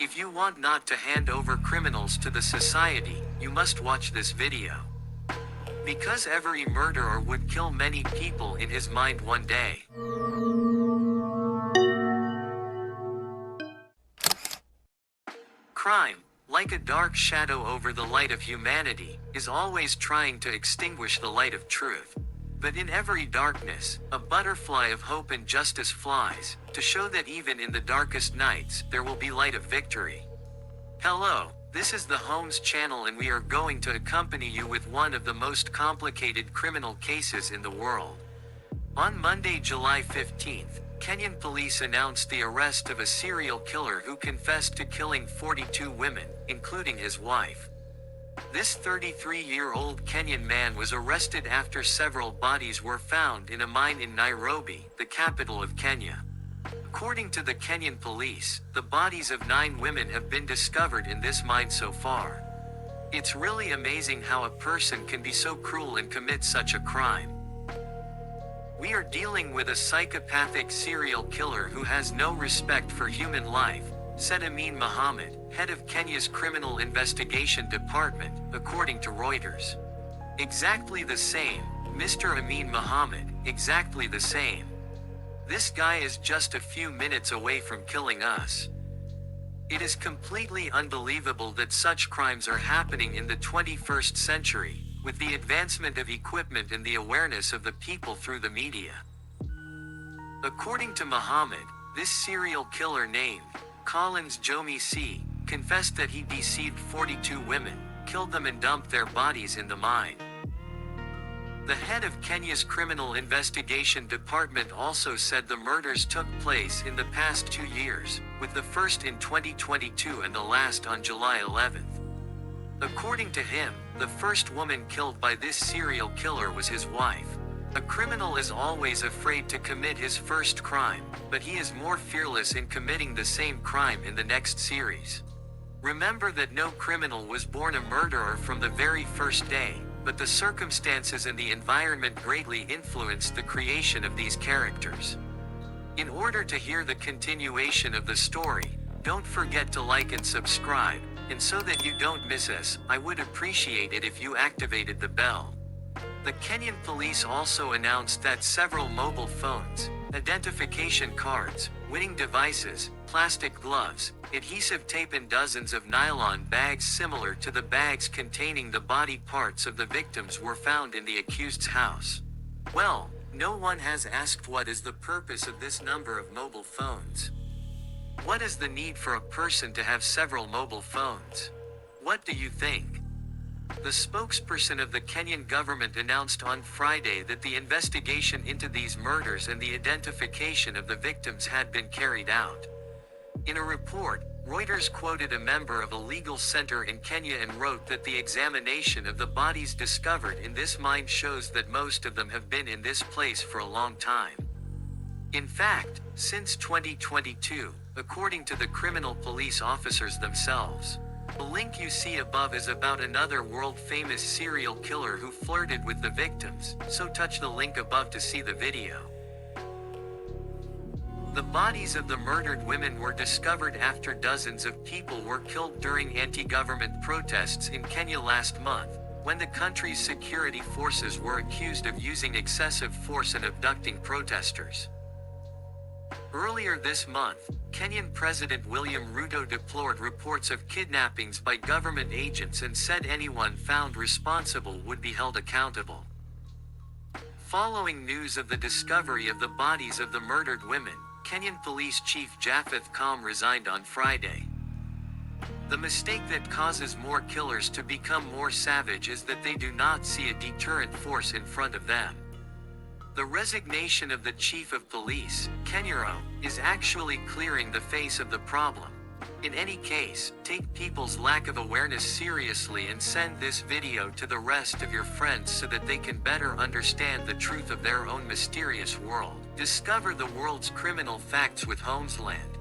If you want not to hand over criminals to the society, you must watch this video. Because every murderer would kill many people in his mind one day. Crime, like a dark shadow over the light of humanity, is always trying to extinguish the light of truth. But in every darkness, a butterfly of hope and justice flies, to show that even in the darkest nights, there will be light of victory. Hello, this is the Holmes channel and we are going to accompany you with one of the most complicated criminal cases in the world. On Monday, July 15th, Kenyan police announced the arrest of a serial killer who confessed to killing 42 women, including his wife. This 33-year-old Kenyan man was arrested after several bodies were found in a mine in Nairobi, the capital of Kenya. According to the Kenyan police, the bodies of 9 women have been discovered in this mine so far. It's really amazing how a person can be so cruel and commit such a crime. We are dealing with a psychopathic serial killer who has no respect for human life, said Amin Mohammed, head of Kenya's Criminal Investigation Department, according to Reuters. Exactly the same, Mr. Amin Mohammed, exactly the same. This guy is just a few minutes away from killing us. It is completely unbelievable that such crimes are happening in the 21st century, with the advancement of equipment and the awareness of the people through the media. According to Mohammed, this serial killer named Collins Jomi C. confessed that he deceived 42 women, killed them and dumped their bodies in the mine. The head of Kenya's Criminal Investigation Department also said the murders took place in the past 2 years, with the first in 2022 and the last on July 11th. According to him, the first woman killed by this serial killer was his wife. A criminal is always afraid to commit his first crime, but he is more fearless in committing the same crime in the next series. Remember that no criminal was born a murderer from the very first day, but the circumstances and the environment greatly influenced the creation of these characters. In order to hear the continuation of the story, don't forget to like and subscribe, and so that you don't miss us, I would appreciate it if you activated the bell. The Kenyan police also announced that several mobile phones, identification cards, winning devices, plastic gloves, adhesive tape and dozens of nylon bags similar to the bags containing the body parts of the victims were found in the accused's house. Well, no one has asked what is the purpose of this number of mobile phones. What is the need for a person to have several mobile phones? What do you think? The spokesperson of the Kenyan government announced on Friday that the investigation into these murders and the identification of the victims had been carried out. In a report, Reuters quoted a member of a legal center in Kenya and wrote that the examination of the bodies discovered in this mine shows that most of them have been in this place for a long time. In fact, since 2022, according to the criminal police officers themselves. The link you see above is about another world-famous serial killer who flirted with the victims, so touch the link above to see the video. The bodies of the murdered women were discovered after dozens of people were killed during anti-government protests in Kenya last month, when the country's security forces were accused of using excessive force and abducting protesters. Earlier this month, Kenyan President William Ruto deplored reports of kidnappings by government agents and said anyone found responsible would be held accountable. Following news of the discovery of the bodies of the murdered women, Kenyan Police Chief Japheth Koome resigned on Friday. The mistake that causes more killers to become more savage is that they do not see a deterrent force in front of them. The resignation of the chief of police, Kenyero, is actually clearing the face of the problem. In any case, take people's lack of awareness seriously and send this video to the rest of your friends so that they can better understand the truth of their own mysterious world. Discover the world's criminal facts with Holmesland.